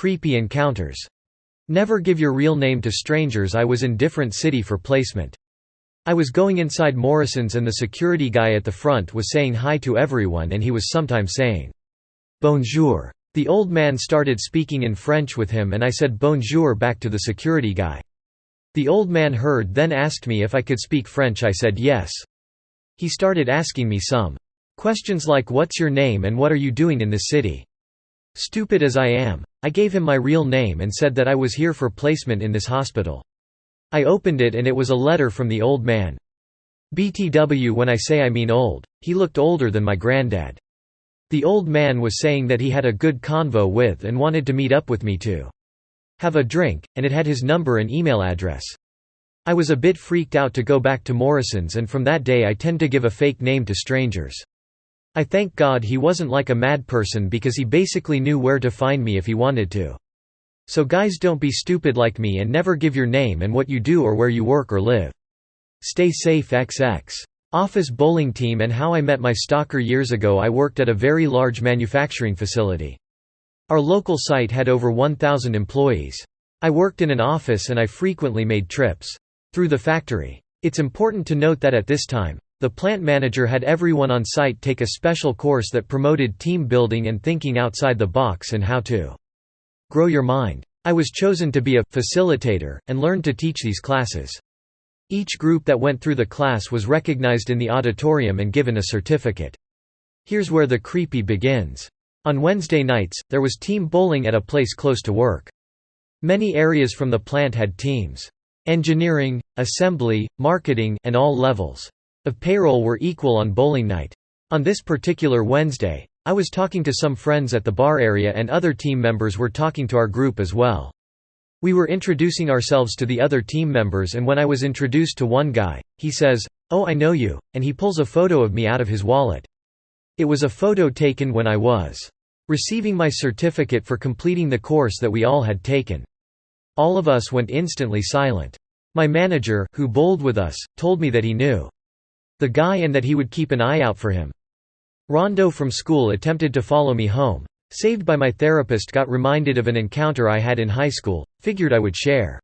Creepy encounters. Never give your real name to strangers. I was in different city for placement. I was going inside Morrison's and the security guy at the front was saying hi to everyone and he was sometimes saying, "Bonjour." The old man started speaking in French with him and I said bonjour back to the security guy. The old man heard, then asked me if I could speak French. I said yes. He started asking me some questions like what's your name and what are you doing in this city? Stupid as I am, I gave him my real name and said that I was here for placement in this hospital. I opened it and it was a letter from the old man. BTW, when I say I mean old, he looked older than my granddad. The old man was saying that he had a good convo with and wanted to meet up with me to have a drink, and it had his number and email address. I was a bit freaked out to go back to Morrison's, and from that day I tend to give a fake name to strangers. I thank God he wasn't like a mad person because he basically knew where to find me if he wanted to. So guys, don't be stupid like me and never give your name and what you do or where you work or live. Stay safe XX. Office bowling team and how I met my stalker. Years ago I worked at a very large manufacturing facility. Our local site had over 1,000 employees. I worked in an office and I frequently made trips through the factory. It's important to note that at this time, the plant manager had everyone on site take a special course that promoted team building and thinking outside the box and how to grow your mind. I was chosen to be a facilitator and learned to teach these classes. Each group that went through the class was recognized in the auditorium and given a certificate. Here's where the creepy begins. On Wednesday nights, there was team bowling at a place close to work. Many areas from the plant had teams. Engineering, assembly, marketing, and all levels of payroll were equal on bowling night. On this particular Wednesday, I was talking to some friends at the bar area and other team members were talking to our group as well. We were introducing ourselves to the other team members, and when I was introduced to one guy, he says, "Oh, I know you," and he pulls a photo of me out of his wallet. It was a photo taken when I was receiving my certificate for completing the course that we all had taken. All of us went instantly silent. My manager, who bowled with us, told me that he knew the guy and that he would keep an eye out for him. Rondo from school attempted to follow me home. Saved by my therapist, got reminded of an encounter I had in high school, figured I would share.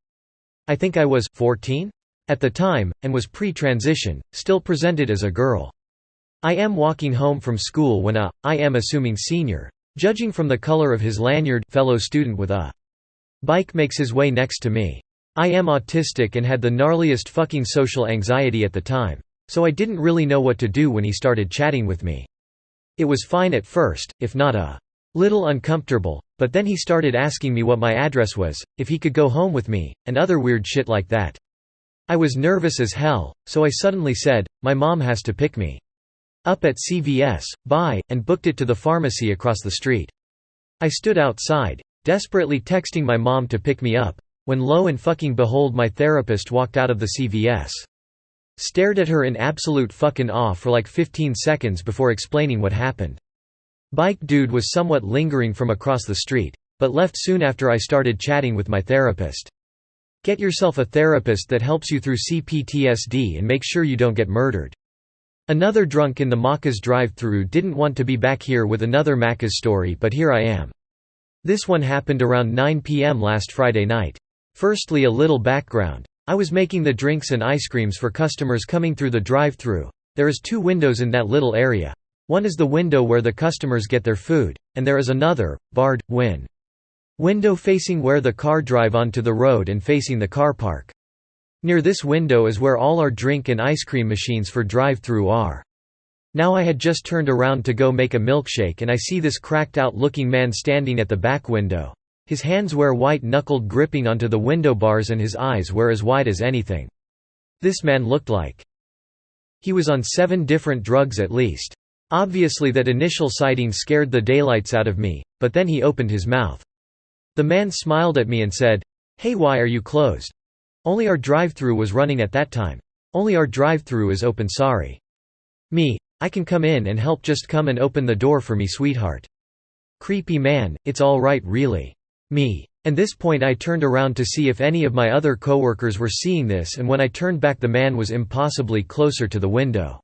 I think I was 14 at the time, and was pre-transition, still presented as a girl. I am walking home from school when I am assuming senior, judging from the color of his lanyard, fellow student with a bike makes his way next to me. I am autistic and had the gnarliest fucking social anxiety at the time, so I didn't really know what to do when he started chatting with me. It was fine at first, if not a little uncomfortable, but then he started asking me what my address was, if he could go home with me, and other weird shit like that. I was nervous as hell, so I suddenly said, "My mom has to pick me up at CVS, bye," and booked it to the pharmacy across the street. I stood outside, desperately texting my mom to pick me up, when lo and fucking behold my therapist walked out of the CVS. Stared at her in absolute fucking awe for like 15 seconds before explaining what happened. Bike dude was somewhat lingering from across the street, but left soon after I started chatting with my therapist. Get yourself a therapist that helps you through CPTSD and make sure you don't get murdered. Another drunk in the Macca's drive-thru didn't want to be back here with another Macca's story, but here I am. This one happened around 9 p.m. last Friday night. Firstly, a little background. I was making the drinks and ice creams for customers coming through the drive-thru. There is 2 windows in that little area. One is the window where the customers get their food, and there is another, barred, window facing where the car drive onto the road and facing the car park. Near this window is where all our drink and ice cream machines for drive-thru are. Now I had just turned around to go make a milkshake and I see this cracked out looking man standing at the back window. His hands were white-knuckled gripping onto the window bars and his eyes were as wide as anything. This man looked like he was on 7 different drugs at least. Obviously that initial sighting scared the daylights out of me, but then he opened his mouth. The man smiled at me and said, "Hey, why are you closed? Only our drive-thru was running at that time. Only our drive-thru is open, sorry." Me, "I can come in and help, just come and open the door for me, sweetheart." Creepy man, "It's all right really." Me. At this point I turned around to see if any of my other coworkers were seeing this, and when I turned back the man was impossibly closer to the window.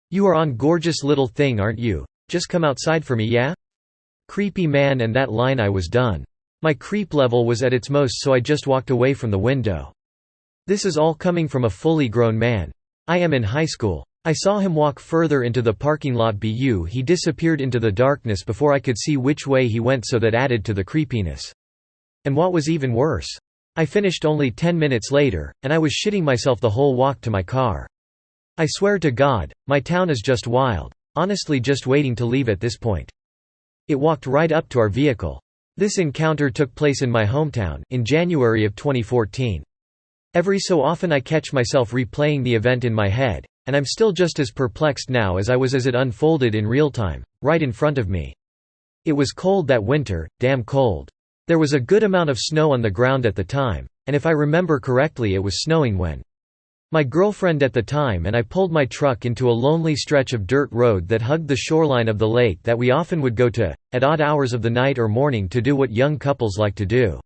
"You are on gorgeous little thing, aren't you? Just come outside for me, yeah?" Creepy man, and that line I was done. My creep level was at its most, so I just walked away from the window. This is all coming from a fully grown man. I am in high school. I saw him walk further into the parking lot, but he disappeared into the darkness before I could see which way he went, so that added to the creepiness. And what was even worse? I finished only 10 minutes later, and I was shitting myself the whole walk to my car. I swear to God, my town is just wild, honestly just waiting to leave at this point. It walked right up to our vehicle. This encounter took place in my hometown, in January of 2014. Every so often I catch myself replaying the event in my head, and I'm still just as perplexed now as I was as it unfolded in real time, right in front of me. It was cold that winter, damn cold. There was a good amount of snow on the ground at the time, and if I remember correctly, it was snowing when my girlfriend at the time and I pulled my truck into a lonely stretch of dirt road that hugged the shoreline of the lake that we often would go to, at odd hours of the night or morning, to do what young couples like to do.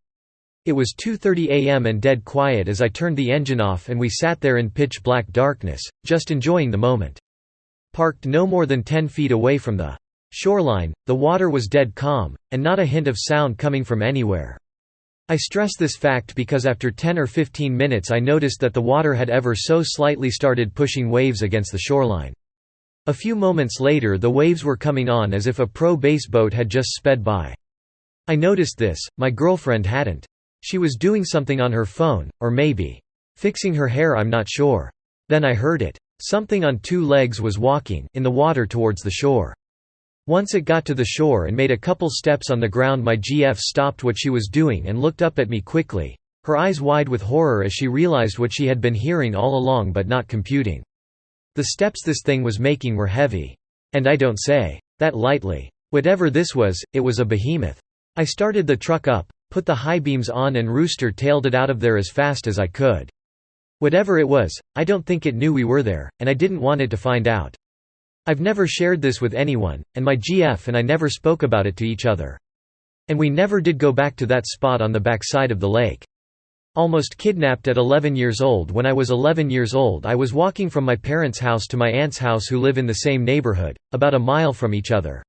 It was 2:30 a.m. and dead quiet as I turned the engine off, and we sat there in pitch black darkness, just enjoying the moment. Parked no more than 10 feet away from the shoreline, the water was dead calm, and not a hint of sound coming from anywhere. I stress this fact because after 10 or 15 minutes I noticed that the water had ever so slightly started pushing waves against the shoreline. A few moments later the waves were coming on as if a pro-bass boat had just sped by. I noticed this, my girlfriend hadn't. She was doing something on her phone, or maybe fixing her hair, I'm not sure. Then I heard it. Something on two legs was walking in the water towards the shore. Once it got to the shore and made a couple steps on the ground, my GF stopped what she was doing and looked up at me quickly, her eyes wide with horror as she realized what she had been hearing all along but not computing. The steps this thing was making were heavy. And I don't say that lightly. Whatever this was, it was a behemoth. I started the truck up, put the high beams on and rooster-tailed it out of there as fast as I could. Whatever it was, I don't think it knew we were there, and I didn't want it to find out. I've never shared this with anyone, and my GF and I never spoke about it to each other. And we never did go back to that spot on the back side of the lake. Almost kidnapped at 11 years old. When I was 11 years old I was walking from my parents' house to my aunt's house, who live in the same neighborhood, about a mile from each other.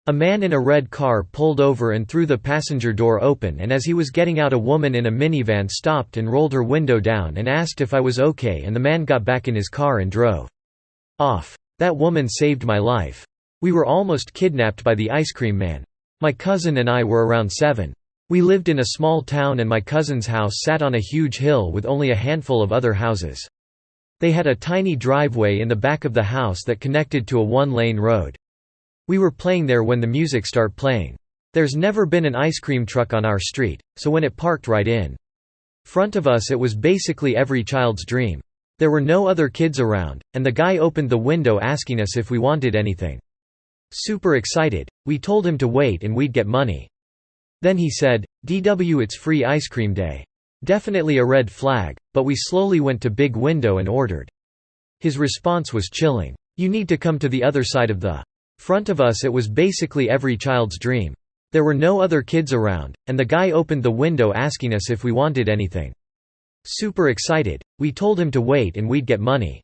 A man in a red car pulled over and threw the passenger door open, and as he was getting out a woman in a minivan stopped and rolled her window down and asked if I was okay, and the man got back in his car and drove off. That woman saved my life. We were almost kidnapped by the ice cream man. My cousin and I were around 7. We lived in a small town and my cousin's house sat on a huge hill with only a handful of other houses. They had a tiny driveway in the back of the house that connected to a one-lane road. We were playing there when the music started playing. There's never been an ice cream truck on our street, so when it parked right in front of us it was basically every child's dream. There were no other kids around, and the guy opened the window asking us if we wanted anything. Super excited, we told him to wait and we'd get money. Then he said, "DW, it's free ice cream day." Definitely a red flag, but we slowly went to big window and ordered. His response was chilling. "You need to come to the other side of the front of us." It was basically every child's dream. There were no other kids around, and the guy opened the window asking us if we wanted anything. Super excited, we told him to wait and we'd get money.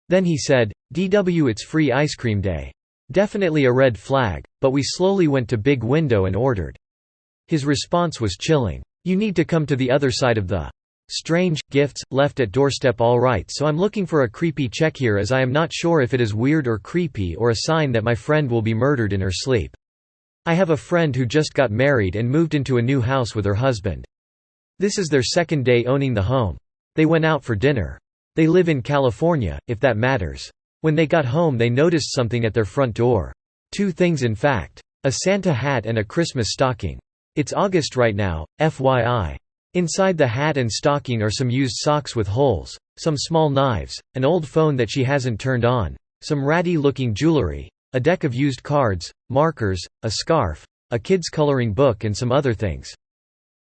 Then he said, "DW, it's free ice cream day." Definitely a red flag, but we slowly went to big window and ordered. His response was chilling. "You need to come to the other side of the strange gifts left at doorstep." All right, so I'm looking for a creepy check here, as I am not sure if it is weird or creepy or a sign that my friend will be murdered in her sleep. I have a friend who just got married and moved into a new house with her husband. This is their second day owning the home. They went out for dinner. They live in California, if that matters. When they got home they noticed something at their front door. 2 things in fact. A Santa hat and a Christmas stocking. It's August right now, FYI. Inside the hat and stocking are some used socks with holes, some small knives, an old phone that she hasn't turned on, some ratty-looking jewelry, a deck of used cards, markers, a scarf, a kid's coloring book and some other things.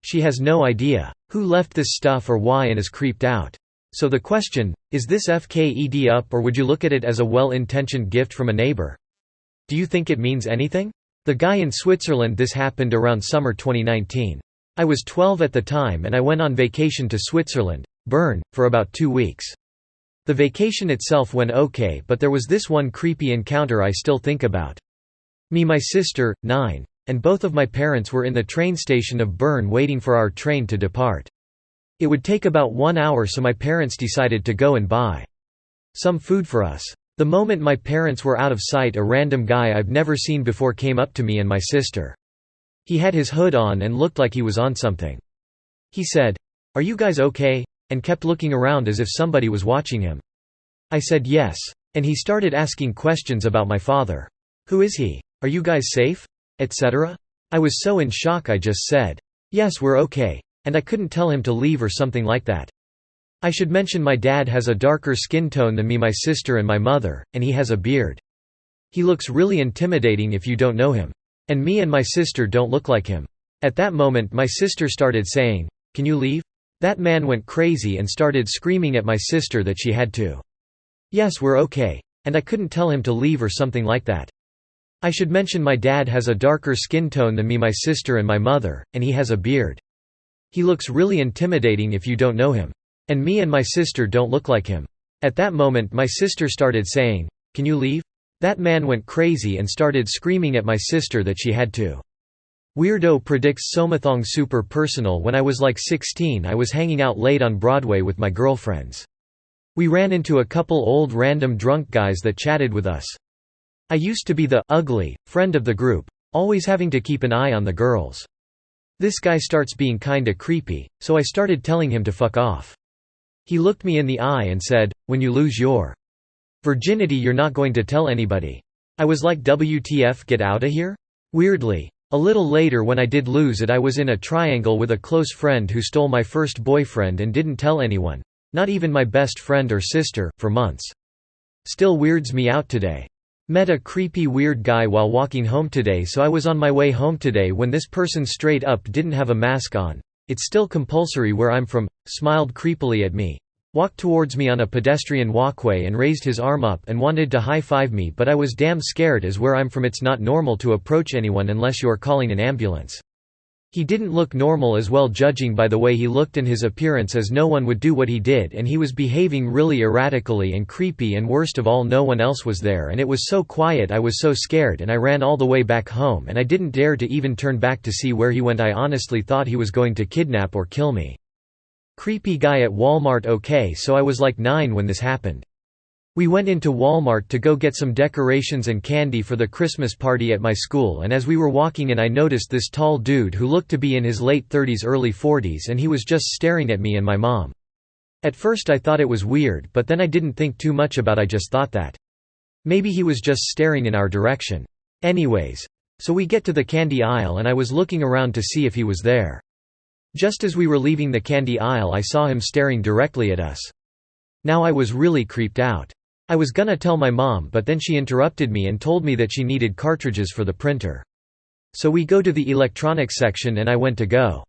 She has no idea who left this stuff or why and is creeped out. So the question, is this FKED up, or would you look at it as a well-intentioned gift from a neighbor? Do you think it means anything? The guy in Switzerland. This happened around summer 2019. I was 12 at the time and I went on vacation to Switzerland, Bern, for about 2 weeks. The vacation itself went okay, but there was this one creepy encounter I still think about. Me, my sister, 9, and both of my parents were in the train station of Bern waiting for our train to depart. It would take about 1 hour, so my parents decided to go and buy some food for us. The moment my parents were out of sight, a random guy I've never seen before came up to me and my sister. He had his hood on and looked like he was on something. He said, "Are you guys okay?" and kept looking around as if somebody was watching him. I said yes. And he started asking questions about my father. "Who is he? Are you guys safe?" etc. I was so in shock I just said, "Yes, we're okay," and I couldn't tell him to leave or something like that. I should mention my dad has a darker skin tone than me, my sister and my mother, and he has a beard. He looks really intimidating if you don't know him. And me and my sister don't look like him. At that moment my sister started saying, "Can you leave?" That man went crazy and started screaming at my sister that she had to. "Yes, we're okay," and I couldn't tell him to leave or something like that. I should mention my dad has a darker skin tone than me, my sister and my mother, and he has a beard. He looks really intimidating if you don't know him. And me and my sister don't look like him. At that moment my sister started saying, "Can you leave?" That man went crazy and started screaming at my sister that she had to. Weirdo predicts Somathong super personal. When I was like 16, I was hanging out late on Broadway with my girlfriends. We ran into a couple old random drunk guys that chatted with us. I used to be the ugly friend of the group, always having to keep an eye on the girls. This guy starts being kinda creepy, so I started telling him to fuck off. He looked me in the eye and said, "When you lose your virginity you're not going to tell anybody." I was like, WTF, get outta here? Weirdly, a little later when I did lose it, I was in a triangle with a close friend who stole my first boyfriend and didn't tell anyone, not even my best friend or sister, for months. Still weirds me out today. Met a creepy weird guy while walking home today, so I was on my way home today when this person straight up didn't have a mask on. It's still compulsory where I'm from, smiled creepily at me, walked towards me on a pedestrian walkway and raised his arm up and wanted to high-five me, but I was damn scared as where I'm from it's not normal to approach anyone unless you're calling an ambulance. He didn't look normal as well, judging by the way he looked and his appearance, as no one would do what he did, and he was behaving really erratically and creepy, and worst of all, no one else was there and it was so quiet. I was so scared and I ran all the way back home and I didn't dare to even turn back to see where he went. I honestly thought he was going to kidnap or kill me. Creepy guy at Walmart. Okay, so I was like 9 when this happened. We went into Walmart to go get some decorations and candy for the Christmas party at my school, and as we were walking in I noticed this tall dude who looked to be in his late 30s early 40s, and he was just staring at me and my mom. At first I thought it was weird, but then I didn't think too much about it. I just thought that maybe he was just staring in our direction. Anyways, so we get to the candy aisle and I was looking around to see if he was there. Just as we were leaving the candy aisle I saw him staring directly at us. Now I was really creeped out. I was gonna tell my mom, but then she interrupted me and told me that she needed cartridges for the printer. So we go to the electronics section and I went to go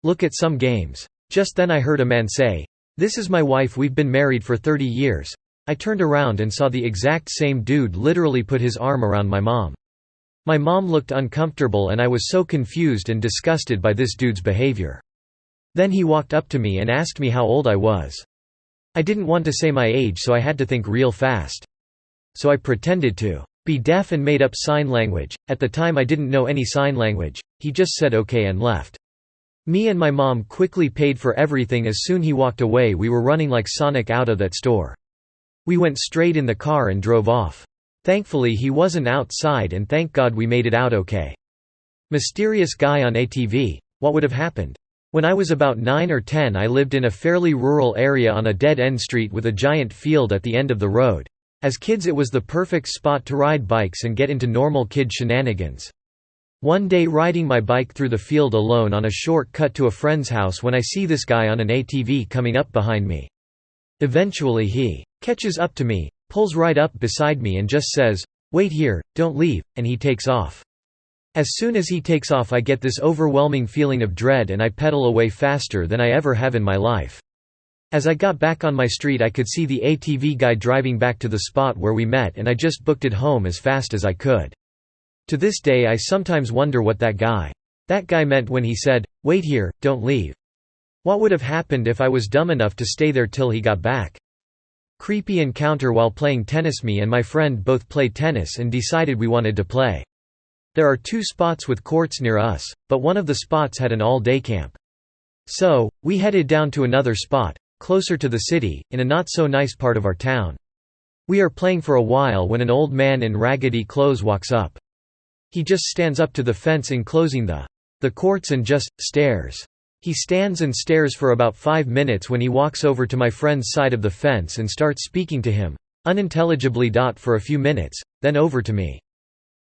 look at some games. Just then I heard a man say, "This is my wife, we've been married for 30 years. I turned around and saw the exact same dude literally put his arm around my mom. My mom looked uncomfortable and I was so confused and disgusted by this dude's behavior. Then he walked up to me and asked me how old I was. I didn't want to say my age, so I had to think real fast. So I pretended to be deaf and made up sign language. At the time I didn't know any sign language. He just said okay and left. Me and my mom quickly paid for everything. As soon he walked away we were running like Sonic out of that store. We went straight in the car and drove off. Thankfully he wasn't outside and thank God we made it out okay. Mysterious guy on ATV. What would have happened? When I was about 9 or 10 I lived in a fairly rural area on a dead-end street with a giant field at the end of the road. As kids it was the perfect spot to ride bikes and get into normal kid shenanigans. One day riding my bike through the field alone on a short cut to a friend's house when I see this guy on an ATV coming up behind me. Eventually he catches up to me, pulls right up beside me and just says, "Wait here, don't leave," and he takes off. As soon as he takes off I get this overwhelming feeling of dread and I pedal away faster than I ever have in my life. As I got back on my street I could see the ATV guy driving back to the spot where we met and I just booked it home as fast as I could. To this day I sometimes wonder what that guy meant when he said, "Wait here, don't leave." What would have happened if I was dumb enough to stay there till he got back? Creepy encounter while playing tennis. Me and my friend both play tennis and decided we wanted to play There are 2 spots with courts near us, but one of the spots had an all-day camp. So, we headed down to another spot, closer to the city, in a not-so-nice part of our town. We are playing for a while when an old man in raggedy clothes walks up. He just stands up to the fence enclosing the courts and just stares. He stands and stares for about 5 minutes when he walks over to my friend's side of the fence and starts speaking to him, unintelligibly for a few minutes, then over to me.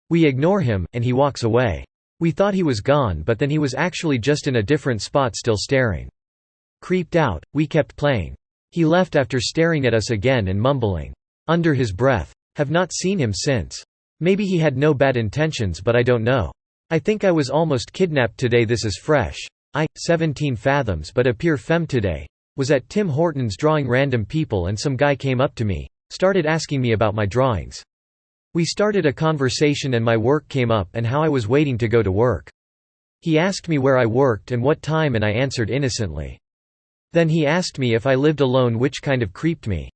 We ignore him, and he walks away. We thought he was gone, but then he was actually just in a different spot still staring. Creeped out, we kept playing. He left after staring at us again and mumbling, under his breath, "Have not seen him since." Maybe he had no bad intentions, but I don't know. I think I was almost kidnapped today. This is fresh. 17 fathoms but appear femme today. Was at Tim Hortons drawing random people and some guy came up to me, started asking me about my drawings. We started a conversation and my work came up and how I was waiting to go to work. He asked me where I worked and what time and I answered innocently. Then he asked me if I lived alone, which kind of creeped me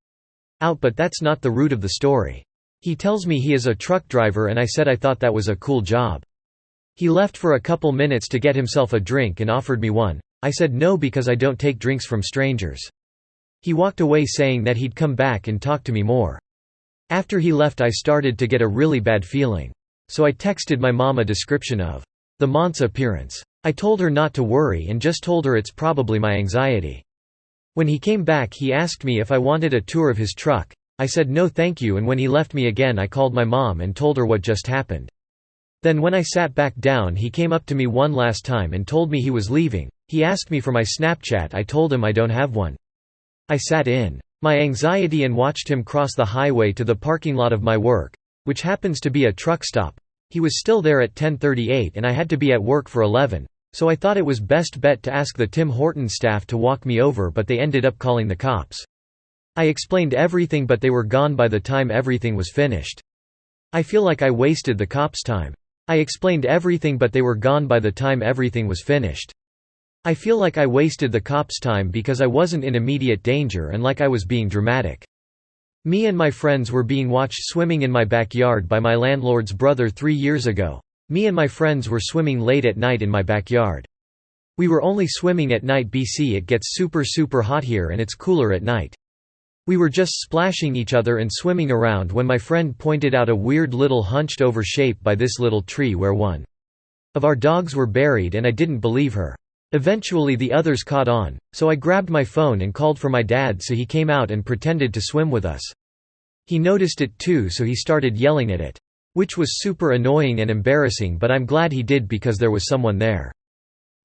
out, but that's not the root of the story. He tells me he is a truck driver and I said I thought that was a cool job. He left for a couple minutes to get himself a drink and offered me one. I said no because I don't take drinks from strangers. He walked away saying that he'd come back and talk to me more. After he left I started to get a really bad feeling. So I texted my mom a description of the mont's appearance. I told her not to worry and just told her it's probably my anxiety. When he came back he asked me if I wanted a tour of his truck. I said no thank you, and when he left me again I called my mom and told her what just happened. Then when I sat back down he came up to me one last time and told me he was leaving. He asked me for my Snapchat. I told him I don't have one. I sat in my anxiety and watched him cross the highway to the parking lot of my work, which happens to be a truck stop. He was still there at 10:38 and I had to be at work for 11, so I thought it was best bet to ask the Tim Hortons staff to walk me over, but they ended up calling the cops. I explained everything but they were gone by the time everything was finished. I feel like I wasted the cops' time. I explained everything but they were gone by the time everything was finished. I feel like I wasted the cops' time because I wasn't in immediate danger and like I was being dramatic. Me and my friends were being watched swimming in my backyard by my landlord's brother 3 years ago. Me and my friends were swimming late at night in my backyard. We were only swimming at night BC it gets super hot here and it's cooler at night. We were just splashing each other and swimming around when my friend pointed out a weird little hunched over shape by this little tree where one of our dogs were buried, and I didn't believe her. Eventually the others caught on, so I grabbed my phone and called for my dad, so he came out and pretended to swim with us. He noticed it too, so he started yelling at it, which was super annoying and embarrassing, but I'm glad he did because there was someone there.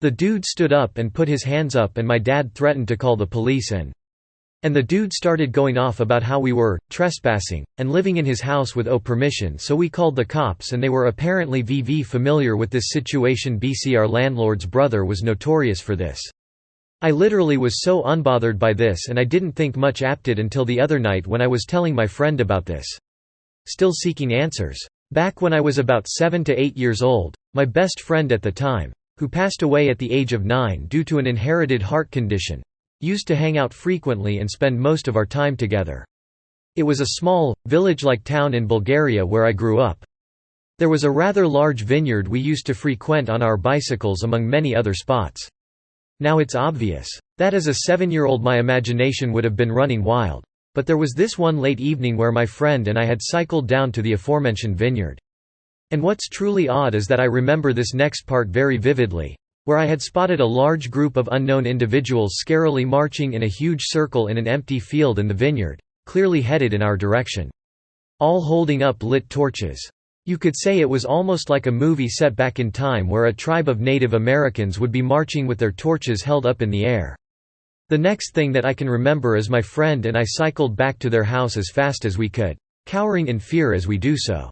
The dude stood up and put his hands up and my dad threatened to call the police and the dude started going off about how we were trespassing and living in his house with permission, so we called the cops and they were apparently familiar with this situation. BC our landlord's brother was notorious for this. I literally was so unbothered by this and I didn't think much apted until the other night when I was telling my friend about this. Still seeking answers. Back when I was about 7 to 8 years old, my best friend at the time, who passed away at the age of 9 due to an inherited heart condition, used to hang out frequently and spend most of our time together. It was a small, village-like town in Bulgaria where I grew up. There was a rather large vineyard we used to frequent on our bicycles among many other spots. Now it's obvious that as a 7-year-old my imagination would have been running wild. But there was this one late evening where my friend and I had cycled down to the aforementioned vineyard. And what's truly odd is that I remember this next part very vividly, where I had spotted a large group of unknown individuals scarily marching in a huge circle in an empty field in the vineyard, clearly headed in our direction. All holding up lit torches. You could say it was almost like a movie set back in time where a tribe of Native Americans would be marching with their torches held up in the air. The next thing that I can remember is my friend and I cycled back to their house as fast as we could, cowering in fear as we do so.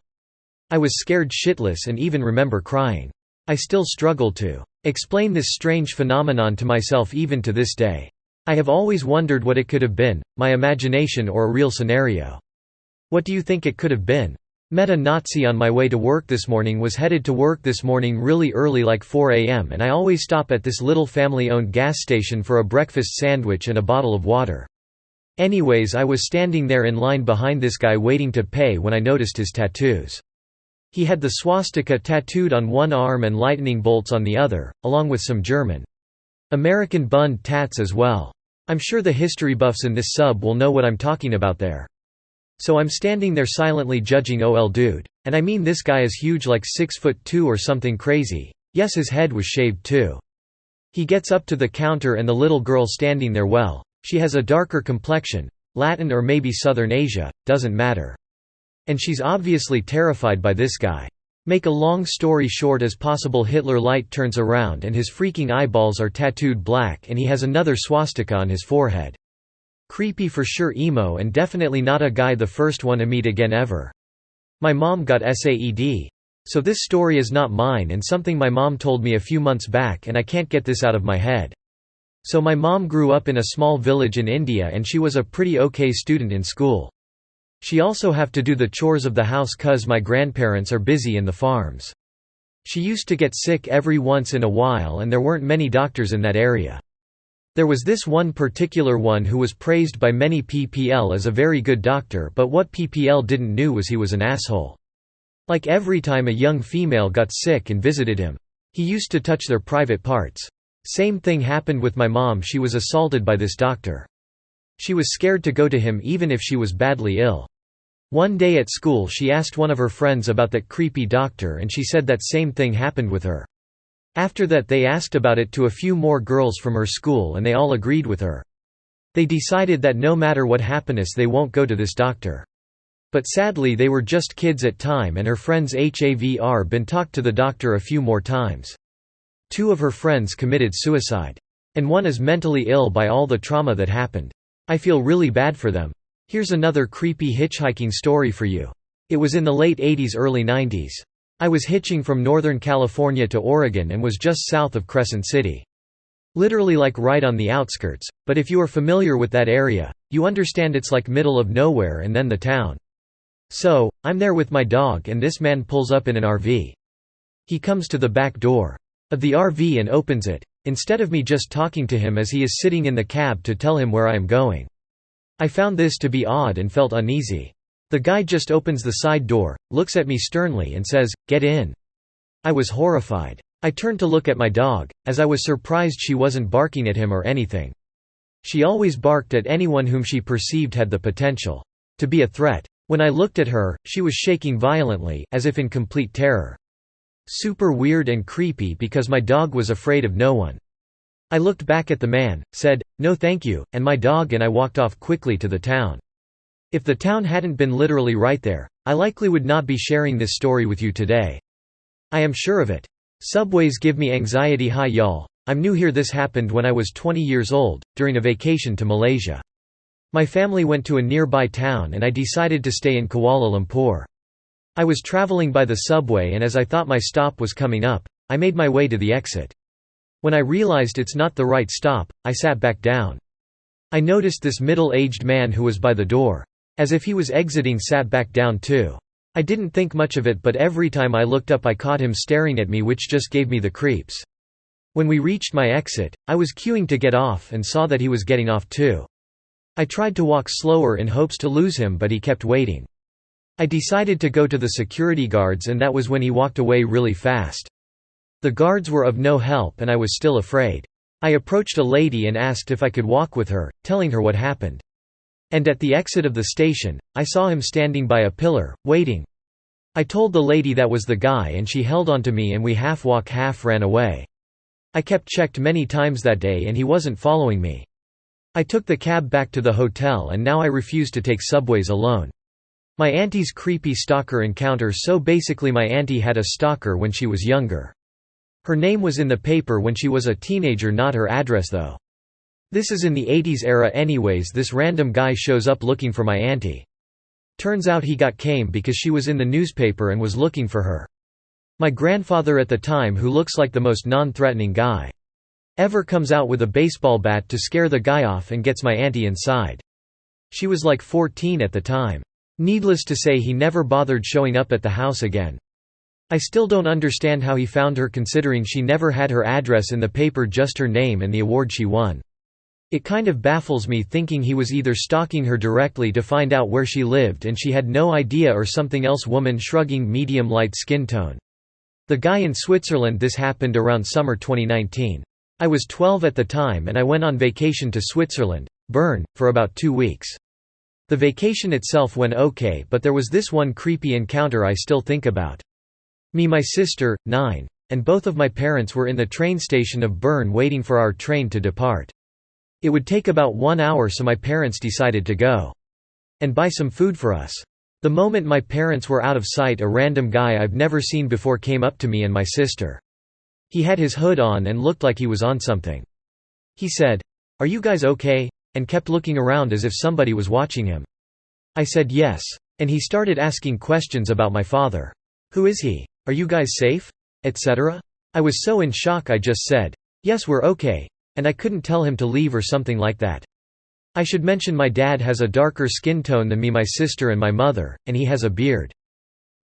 I was scared shitless and even remember crying. I still struggle to explain this strange phenomenon to myself even to this day. I have always wondered what it could have been, my imagination or a real scenario. What do you think it could have been? Met a Nazi on my way to work this morning. Was headed to work this morning really early, like 4 a.m., and I always stop at this little family-owned gas station for a breakfast sandwich and a bottle of water. Anyways, I was standing there in line behind this guy waiting to pay when I noticed his tattoos. He had the swastika tattooed on one arm and lightning bolts on the other, along with some German American bund tats as well. I'm sure the history buffs in this sub will know what I'm talking about there. So I'm standing there silently judging OL dude. And I mean this guy is huge, like 6'2" or something crazy. Yes, his head was shaved too. He gets up to the counter and the little girl standing there, well, she has a darker complexion, Latin or maybe Southern Asia, doesn't matter. And she's obviously terrified by this guy. Make a long story short as possible, Hitler light turns around and his freaking eyeballs are tattooed black and he has another swastika on his forehead. Creepy for sure, emo, and definitely not a guy the first one I meet again ever. My mom got SAED. So this story is not mine and something my mom told me a few months back, and I can't get this out of my head. So my mom grew up in a small village in India and she was a pretty okay student in school. She also have to do the chores of the house cause my grandparents are busy in the farms. She used to get sick every once in a while and there weren't many doctors in that area. There was this one particular one who was praised by many PPL as a very good doctor, but what PPL didn't knew was he was an asshole. Like every time a young female got sick and visited him, he used to touch their private parts. Same thing happened with my mom, she was assaulted by this doctor. She was scared to go to him even if she was badly ill. One day at school she asked one of her friends about that creepy doctor and she said that same thing happened with her. After that they asked about it to a few more girls from her school and they all agreed with her. They decided that no matter what happens they won't go to this doctor. But sadly they were just kids at time and her friends have been talked to the doctor a few more times. 2 of her friends committed suicide. And one is mentally ill by all the trauma that happened. I feel really bad for them. Here's another creepy hitchhiking story for you. It was in the late 80s, early 90s. I was hitching from Northern California to Oregon and was just south of Crescent City. Literally like right on the outskirts, but if you are familiar with that area, you understand it's like middle of nowhere and then the town. So, I'm there with my dog and this man pulls up in an RV. He comes to the back door of the RV and opens it, instead of me just talking to him as he is sitting in the cab to tell him where I am going. I found this to be odd and felt uneasy. The guy just opens the side door, looks at me sternly and says, "Get in." I was horrified. I turned to look at my dog, as I was surprised she wasn't barking at him or anything. She always barked at anyone whom she perceived had the potential to be a threat. When I looked at her, she was shaking violently, as if in complete terror. Super weird and creepy because my dog was afraid of no one. I looked back at the man, said, "No thank you," and my dog and I walked off quickly to the town. If the town hadn't been literally right there, I likely would not be sharing this story with you today. I am sure of it. Subways give me anxiety. Hi y'all, I'm new here. This happened when I was 20 years old, during a vacation to Malaysia. My family went to a nearby town and I decided to stay in Kuala Lumpur. I was traveling by the subway and as I thought my stop was coming up, I made my way to the exit. When I realized it's not the right stop, I sat back down. I noticed this middle-aged man who was by the door, as if he was exiting, sat back down too. I didn't think much of it, but every time I looked up I caught him staring at me, which just gave me the creeps. When we reached my exit, I was queuing to get off and saw that he was getting off too. I tried to walk slower in hopes to lose him, but he kept waiting. I decided to go to the security guards and that was when he walked away really fast. The guards were of no help and I was still afraid. I approached a lady and asked if I could walk with her, telling her what happened. And at the exit of the station, I saw him standing by a pillar, waiting. I told the lady that was the guy and she held on to me and we half walk half ran away. I kept checked many times that day and he wasn't following me. I took the cab back to the hotel and now I refuse to take subways alone. My auntie's creepy stalker encounter. So basically my auntie had a stalker when she was younger. Her name was in the paper when she was a teenager, not her address though. This is in the 80s era anyways. This random guy shows up looking for my auntie. Turns out he got came because she was in the newspaper and was looking for her. My grandfather at the time, who looks like the most non-threatening guy ever, comes out with a baseball bat to scare the guy off and gets my auntie inside. She was like 14 at the time. Needless to say he never bothered showing up at the house again. I still don't understand how he found her considering she never had her address in the paper, just her name and the award she won. It kind of baffles me thinking he was either stalking her directly to find out where she lived and she had no idea or something else. Woman shrugging, medium light skin tone. The guy in Switzerland. This happened around summer 2019. I was 12 at the time and I went on vacation to Switzerland, Bern, for about 2 weeks. The vacation itself went okay, but there was this one creepy encounter I still think about. Me, my sister, 9, and both of my parents were in the train station of Bern waiting for our train to depart. It would take about 1 hour, so my parents decided to go and buy some food for us. The moment my parents were out of sight, a random guy I've never seen before came up to me and my sister. He had his hood on and looked like he was on something. He said, "Are you guys okay?" and kept looking around as if somebody was watching him. I said yes, and he started asking questions about my father. "Who is he? Are you guys safe?" etc. I was so in shock I just said, "Yes, we're okay," and I couldn't tell him to leave or something like that. I should mention my dad has a darker skin tone than me, my sister and my mother, and he has a beard.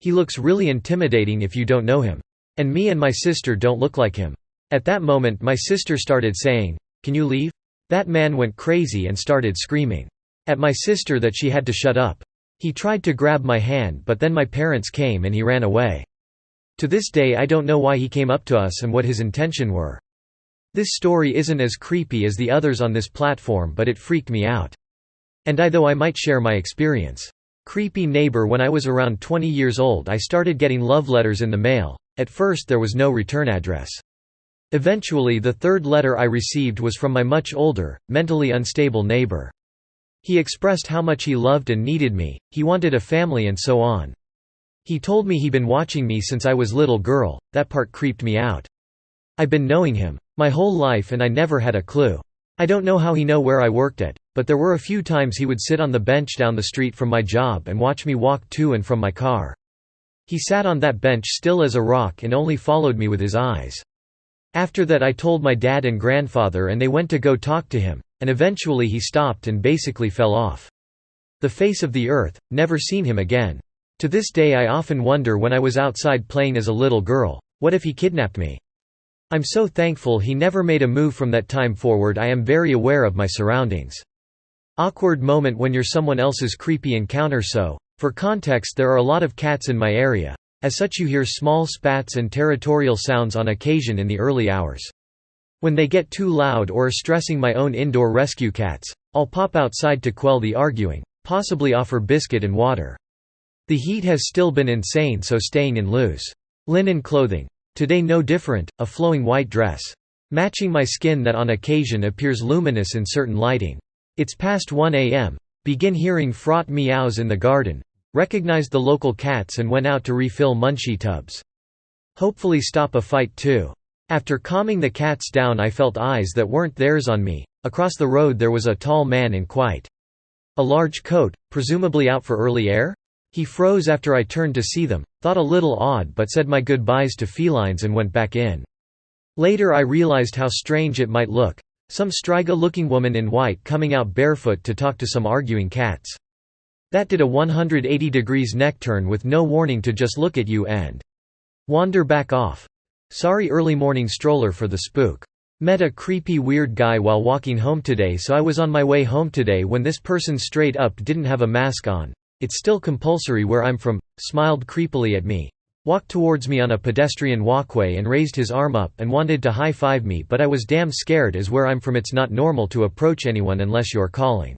He looks really intimidating if you don't know him. And me and my sister don't look like him. At that moment my sister started saying, "Can you leave?" That man went crazy and started screaming at my sister that she had to shut up. He tried to grab my hand, but then my parents came and he ran away. To this day I don't know why he came up to us and what his intention were. This story isn't as creepy as the others on this platform, but it freaked me out. And though I might share my experience. Creepy neighbor. When I was around 20 years old I started getting love letters in the mail. At first there was no return address. Eventually the third letter I received was from my much older, mentally unstable neighbor. He expressed how much he loved and needed me, he wanted a family and so on. He told me he'd been watching me since I was little girl. That part creeped me out. I've been knowing him my whole life and I never had a clue. I don't know how he know where I worked at, but there were a few times he would sit on the bench down the street from my job and watch me walk to and from my car. He sat on that bench still as a rock and only followed me with his eyes. After that I told my dad and grandfather and they went to go talk to him, and eventually he stopped and basically fell off the face of the earth, never seen him again. To this day I often wonder, when I was outside playing as a little girl, what if he kidnapped me? I'm so thankful he never made a move from that time forward. I am very aware of my surroundings. Awkward moment when you're someone else's creepy encounter. So, for context, there are a lot of cats in my area. As such you hear small spats and territorial sounds on occasion in the early hours. When they get too loud or are stressing my own indoor rescue cats, I'll pop outside to quell the arguing, possibly offer biscuit and water. The heat has still been insane, so staying in loose linen clothing. Today no different, a flowing white dress. Matching my skin that on occasion appears luminous in certain lighting. It's past 1 a.m. Begin hearing fraught meows in the garden. Recognized the local cats and went out to refill munchie tubs. Hopefully stop a fight too. After calming the cats down I felt eyes that weren't theirs on me. Across the road there was a tall man in quite a large coat, presumably out for early air? He froze after I turned to see them, thought a little odd but said my goodbyes to felines and went back in. Later I realized how strange it might look. Some Striga-looking woman in white coming out barefoot to talk to some arguing cats. That did a 180 degrees neck turn with no warning to just look at you and wander back off. Sorry early morning stroller for the spook. Met a creepy weird guy while walking home today, so I was on my way home today when this person straight up didn't have a mask on. It's still compulsory where I'm from, smiled creepily at me. Walked towards me on a pedestrian walkway and raised his arm up and wanted to high-five me, but I was damn scared as where I'm from it's not normal to approach anyone unless you're calling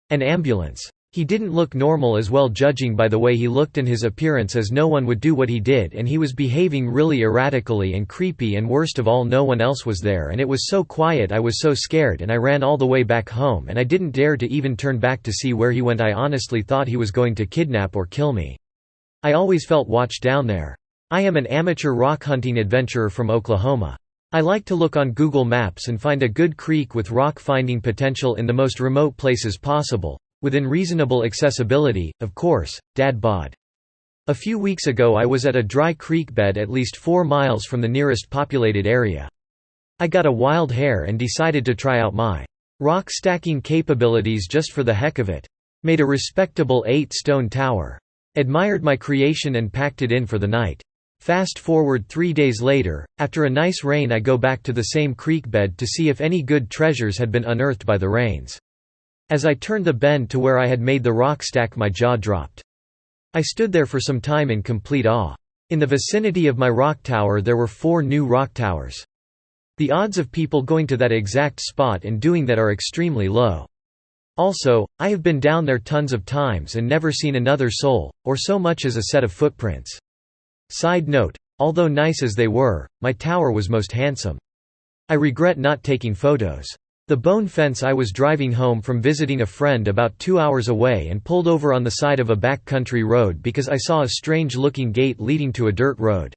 an ambulance. He didn't look normal as well, judging by the way he looked and his appearance, as no one would do what he did, and he was behaving really erratically and creepy, and worst of all no one else was there and it was so quiet. I was so scared and I ran all the way back home and I didn't dare to even turn back to see where he went. I honestly thought he was going to kidnap or kill me. I always felt watched down there. I am an amateur rock hunting adventurer from Oklahoma. I like to look on Google Maps and find a good creek with rock finding potential in the most remote places possible. Within reasonable accessibility, of course. Dad bod. A few weeks ago I was at a dry creek bed at least 4 miles from the nearest populated area. I got a wild hair and decided to try out my rock stacking capabilities just for the heck of it. Made a respectable 8-stone tower. Admired my creation and packed it in for the night. Fast forward 3 days later, after a nice rain I go back to the same creek bed to see if any good treasures had been unearthed by the rains. As I turned the bend to where I had made the rock stack, my jaw dropped. I stood there for some time in complete awe. In the vicinity of my rock tower there were 4 new rock towers. The odds of people going to that exact spot and doing that are extremely low. Also, I have been down there tons of times and never seen another soul, or so much as a set of footprints. Side note, although nice as they were, my tower was most handsome. I regret not taking photos. The bone fence I was driving home from visiting a friend about 2 hours away and pulled over on the side of a backcountry road because I saw a strange-looking gate leading to a dirt road.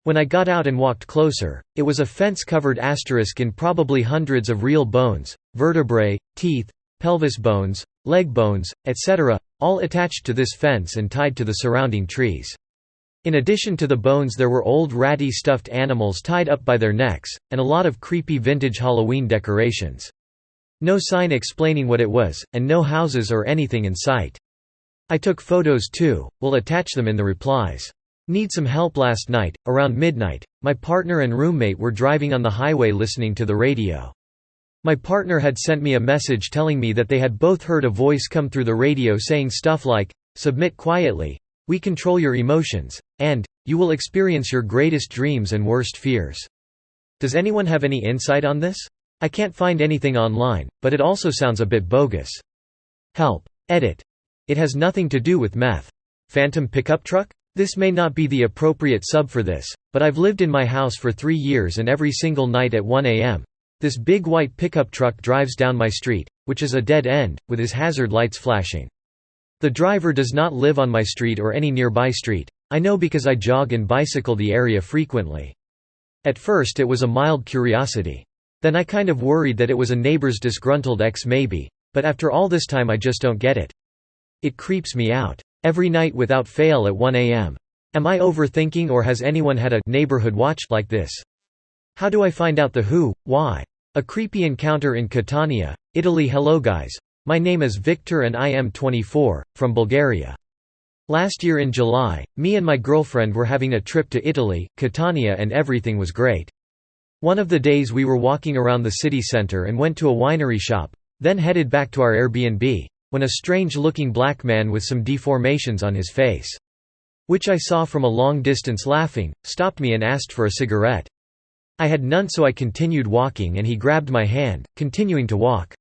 When I got out and walked closer, it was a fence-covered asterisk in probably hundreds of real bones, vertebrae, teeth, pelvis bones, leg bones, etc., all attached to this fence and tied to the surrounding trees. In addition to the bones there were old ratty stuffed animals tied up by their necks, and a lot of creepy vintage Halloween decorations. No sign explaining what it was, and no houses or anything in sight. I took photos too, we'll attach them in the replies. Need some help? Last night, around midnight, my partner and roommate were driving on the highway listening to the radio. My partner had sent me a message telling me that they had both heard a voice come through the radio saying stuff like, "Submit quietly, we control your emotions," and, "You will experience your greatest dreams and worst fears." Does anyone have any insight on this? I can't find anything online, but it also sounds a bit bogus. Help. Edit. It has nothing to do with meth. Phantom pickup truck? This may not be the appropriate sub for this, but I've lived in my house for 3 years and every single night at 1 a.m. this big white pickup truck drives down my street, which is a dead end, with his hazard lights flashing. The driver does not live on my street or any nearby street. I know because I jog and bicycle the area frequently. At first it was a mild curiosity. Then I kind of worried that it was a neighbor's disgruntled ex maybe, but after all this time I just don't get it. It creeps me out. Every night without fail at 1 a.m. Am I overthinking, or has anyone had a neighborhood watch like this? How do I find out the who, why? A creepy encounter in Catania, Italy. Hello guys. My name is Victor and I am 24, from Bulgaria. Last year in July, me and my girlfriend were having a trip to Italy, Catania, and everything was great. One of the days we were walking around the city center and went to a winery shop, then headed back to our Airbnb, when a strange-looking black man with some deformations on his face, which I saw from a long distance laughing, stopped me and asked for a cigarette. I had none, so I continued walking and he grabbed my hand, continuing to walk.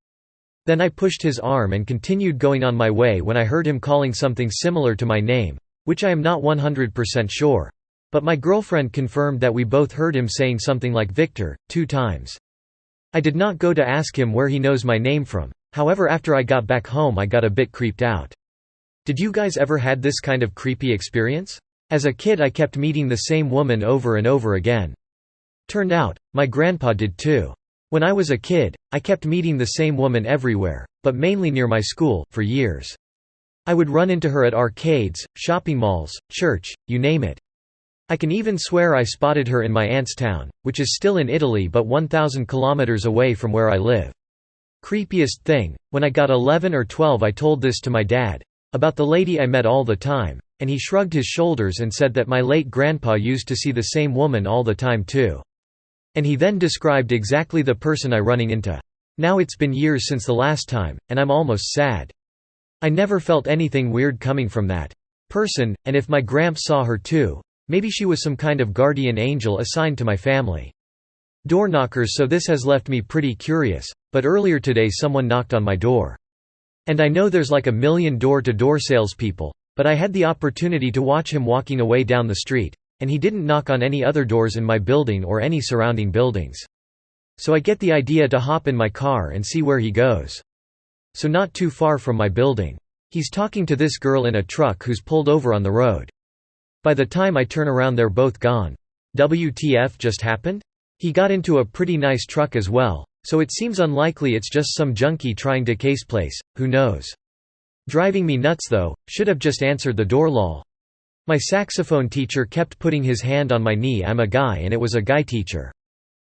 Then I pushed his arm and continued going on my way when I heard him calling something similar to my name, which I am not 100% sure. But my girlfriend confirmed that we both heard him saying something like Victor, 2 times. I did not go to ask him where he knows my name from. However, after I got back home I got a bit creeped out. Did you guys ever had this kind of creepy experience? As a kid I kept meeting the same woman over and over again. Turned out, my grandpa did too. When I was a kid, I kept meeting the same woman everywhere, but mainly near my school, for years. I would run into her at arcades, shopping malls, church, you name it. I can even swear I spotted her in my aunt's town, which is still in Italy but 1,000 kilometers away from where I live. Creepiest thing, when I got 11 or 12 I told this to my dad, about the lady I met all the time, and he shrugged his shoulders and said that my late grandpa used to see the same woman all the time too. And he then described exactly the person I running into. Now it's been years since the last time, and I'm almost sad. I never felt anything weird coming from that person, and if my gramps saw her too, maybe she was some kind of guardian angel assigned to my family. Door knockers, so this has left me pretty curious, but earlier today someone knocked on my door. And I know there's like a million door-to-door salespeople, but I had the opportunity to watch him walking away down the street, and he didn't knock on any other doors in my building or any surrounding buildings. So I get the idea to hop in my car and see where he goes. So not too far from my building. He's talking to this girl in a truck who's pulled over on the road. By the time I turn around they're both gone. WTF just happened? He got into a pretty nice truck as well, so it seems unlikely it's just some junkie trying to case place, who knows. Driving me nuts though, should have just answered the door lol. My saxophone teacher kept putting his hand on my knee. I'm a guy and it was a guy teacher.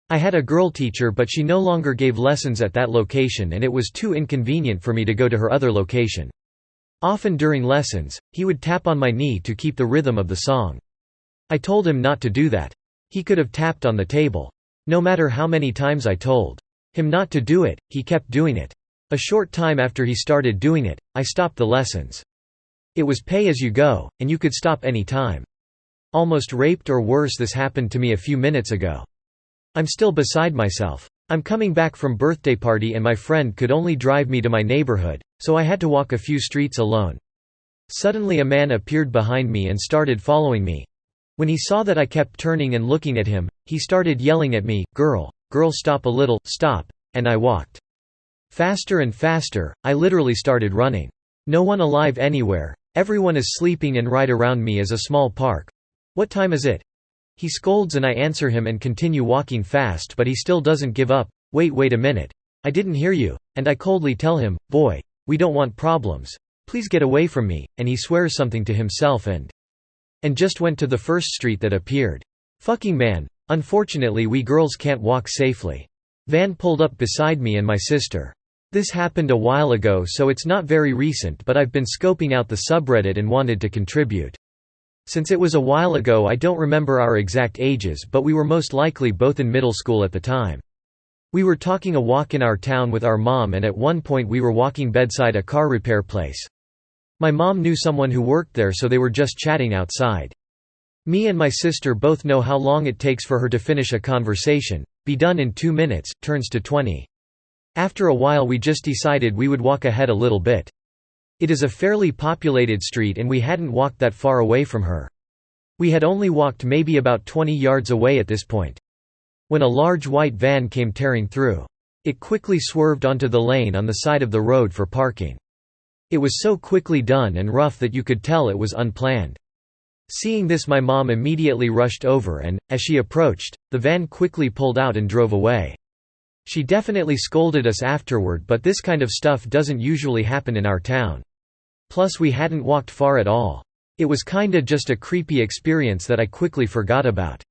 I had a girl teacher but she no longer gave lessons at that location and it was too inconvenient for me to go to her other location. Often during lessons, he would tap on my knee to keep the rhythm of the song. I told him not to do that. He could have tapped on the table. No matter how many times I told him not to do it, he kept doing it. A short time after he started doing it, I stopped the lessons. It was pay as you go, and you could stop any time. Almost raped or worse. This happened to me a few minutes ago. I'm still beside myself. I'm coming back from birthday party and my friend could only drive me to my neighborhood, so I had to walk a few streets alone. Suddenly a man appeared behind me and started following me. When he saw that I kept turning and looking at him, he started yelling at me, "Girl, girl, stop a little, stop," and I walked faster and faster. I literally started running. No one alive anywhere. Everyone is sleeping and right around me is a small park. What time is it? He scolds and I answer him and continue walking fast, but he still doesn't give up. Wait a minute. I didn't hear you. And I coldly tell him, "Boy, we don't want problems. Please get away from me," and he swears something to himself and just went to the first street that appeared. Fucking man. Unfortunately we girls can't walk safely. Van pulled up beside me and my sister. This happened a while ago, so it's not very recent, but I've been scoping out the subreddit and wanted to contribute. Since it was a while ago, I don't remember our exact ages, but we were most likely both in middle school at the time. We were talking a walk in our town with our mom, and at one point we were walking bedside a car repair place. My mom knew someone who worked there, so they were just chatting outside. Me and my sister both know how long it takes for her to finish a conversation. Be done in 2 minutes, turns to 20. After a while we just decided we would walk ahead a little bit. It is a fairly populated street and we hadn't walked that far away from her. We had only walked maybe about 20 yards away at this point, when a large white van came tearing through. It quickly swerved onto the lane on the side of the road for parking. It was so quickly done and rough that you could tell it was unplanned. Seeing this, my mom immediately rushed over and, as she approached, the van quickly pulled out and drove away. She definitely scolded us afterward, but this kind of stuff doesn't usually happen in our town. Plus we hadn't walked far at all. It was kinda just a creepy experience that I quickly forgot about.